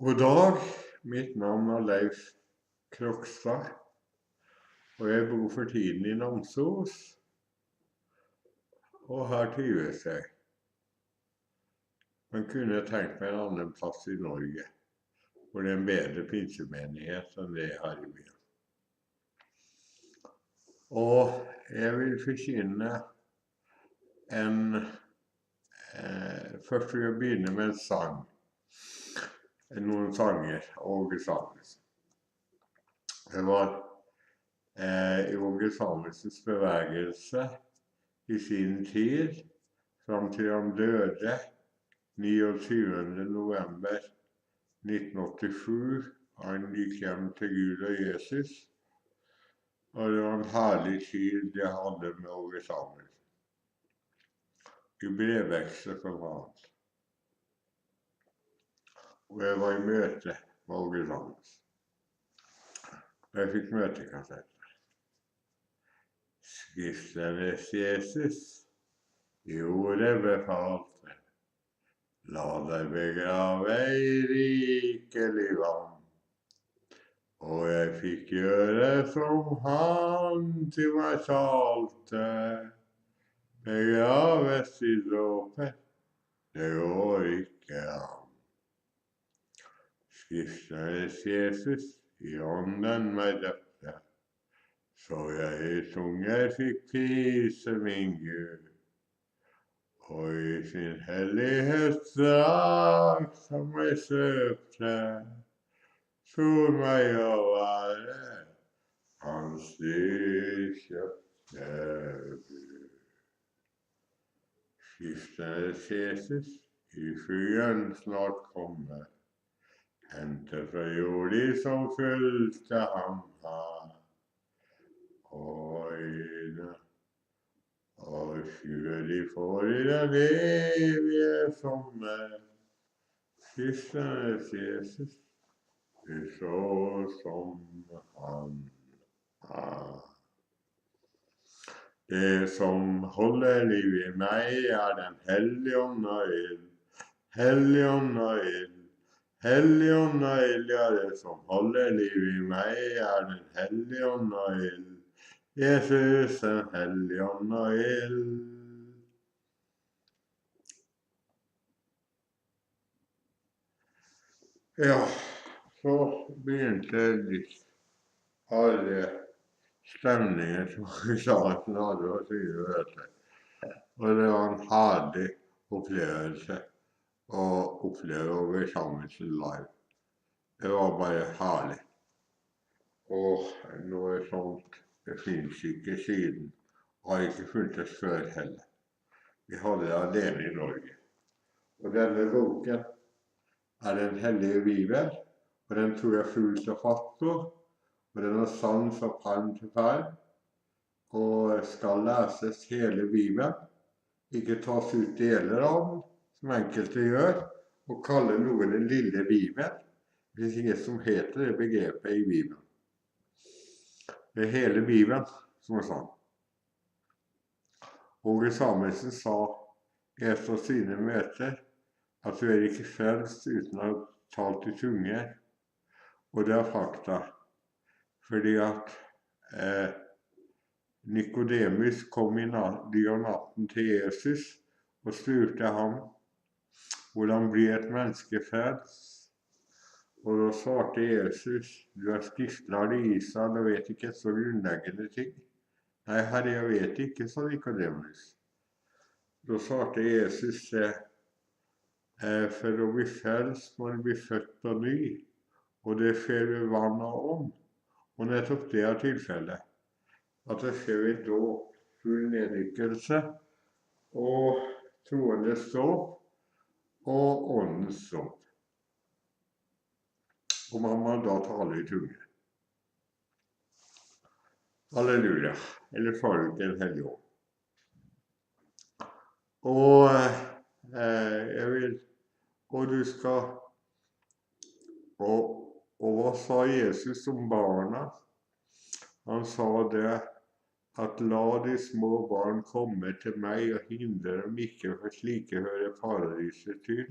God dag, mitt navn er Leif Krokstad, og jeg bor for tiden i Namsos, og her trives jeg. Man kunne tenkt meg en annen plass i Norge, hvor det er en bedre pinsemenighet enn det jeg har i byen. Og jeg vil forkynne først vil jeg begynne med en sang, noen sanger, Åge Samuelsen. Det var i Åge Samuelsens bevegelse i sin tid, fram til han døde 29. november 1987. Han gikk hjem til Gud og Jesus, og det var en herlig tid jeg hadde med Åge Samuelsen. I brevveksel som vanlig. Og jeg var i møte med Åge Samuelsen. Og jeg fikk møtekassetter. Skriftenes Jesus, jordet befalte, la deg begrave i rikelig vann. Og jeg fikk gjøre som han til meg talte, begraves i dåpen, det går ikke an. Skriftenes Jesus, i ånden meg døpte, så jeg i tunger fikk prise min Gud, og i sin hellighetsdrakt som jeg søkte, tror meg å være hans dyrkjøpte bud. Skriftenes Jesus, i skyen snart komme, hente fra jordi som fulgte ham her. Og skyer de får i den evige sommer. Skriftenes Jesus, du så som han er. Det som holder liv i meg, den hellige ånd og ild. Hellige ånd og ild. Hellige ånd og ild, det som holder liv i meg, den hellige ånd og ild. Jesus, den hellige ånd og ild. Ja, så begynte alle stemninger som Kristiansen hadde å si, vet du. Og det var en herlig opplevelse å oppleve Åge Samuelsen live. Det var bare herlig. Og noe sånt, det finnes ikke siden. Har ikke funtes før heller. Vi hadde det alene i Norge. Og denne boken er den hellige Bibel, og den tror jeg fullt og fast på. Og den er sann fra perm til perm, og skal leses hele Bibelen. Ikke tas ut deler av den, som enkelte gjør, og kalle noe den lille Bibelen. Det er inget som heter det begrepet i Bibelen. Det er hele Bibelen som er sann. Åge Samuelsen sa i et av sine møter at du er ikke frelst uten å ha talt i tunger. Og det er fakta. Fordi at Nikodemus kom i natten til Jesus og spurte ham hvordan blir et menneske frelst. Og da svarte Jesus, du er skriftlærd i Israel og vet ikke så grunnleggende ting. Nei, herre, jeg vet ikke, sa Nikodemus. Da svarte Jesus, for å bli frelst må du bli født på ny, og det skjer ved vann og ånd. Og nettopp det er tilfellet, at det skjer ved dåp, full nedrykkelse, og troendes dåp og åndens dåp. Og man må da tale i tunge. Halleluja, eller får du den hellige ånd. Og jeg vil, og du skal, og hva sa Jesus om barna? Han sa det at la de små barn komme til meg og hindre dem ikke, for slike hører paradiset til.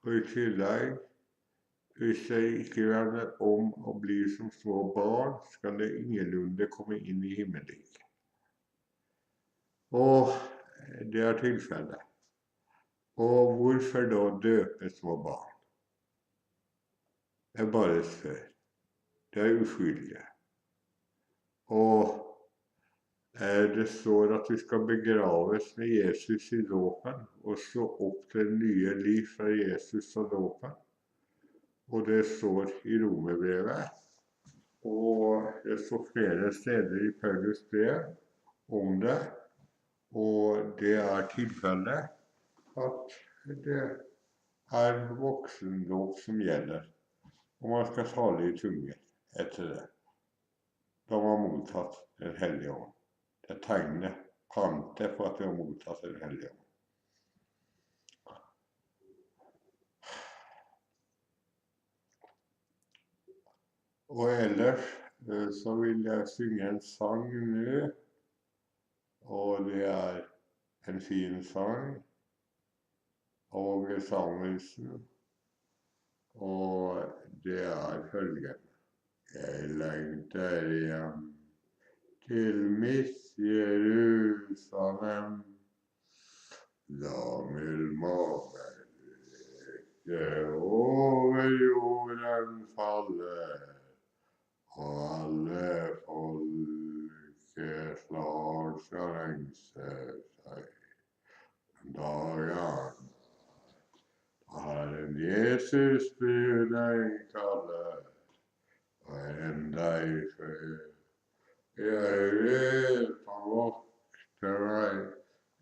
Og i tillegg, Hvis dere ikke vender om og blir som små barn, skal dere ingenlunde komme inn i himmelen. Og det er tilfellet. Og hvorfor da døpe små barn? Jeg bare spør. Det er uskyldige. Og det står at vi skal begraves med Jesus i dåpen og stå opp til nye liv fra Jesus og dåpen. Og det står i Romerbrevet, og det står flere steder i Paulus brev om det. Og det er tilfellet at det er voksendåp som gjelder, og man skal tale i tunger etter det. Da har man mottatt Den hellige ånd. Det er tegnet, pantet på at vi har mottatt Den hellige ånd. Og ellers så vil jeg synge en sang nå, og det er en fin sang, og Samuelsen, og det er følgende. Jeg lengter hjem til mitt Jerusalem, la min mage ikke over jorden falle, og alle folkeslag skal lengse seg. Dagen Herren Jesus bud deg kalle, og enn deg før. Jeg vet han vokter meg,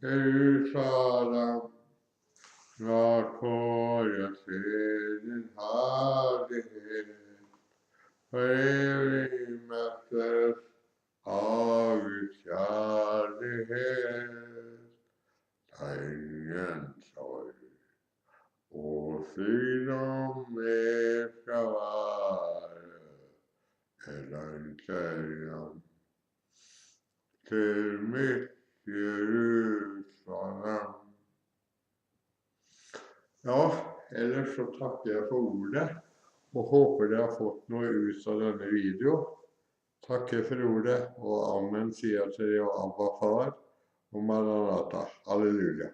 Jerusalem. Snart får jeg se din herlighet, for evig mettes av Guds kjærlighet. Ingen sorg og sykdom mer skal være, jeg lengter hjem til mitt Jerusalem. Ja, ellers så takker jeg for ordet, og håper dere har fått noe ut av denne videoen. Takker for ordet, og amen sier til dere og Abba Far, og Maranatha. Halleluja.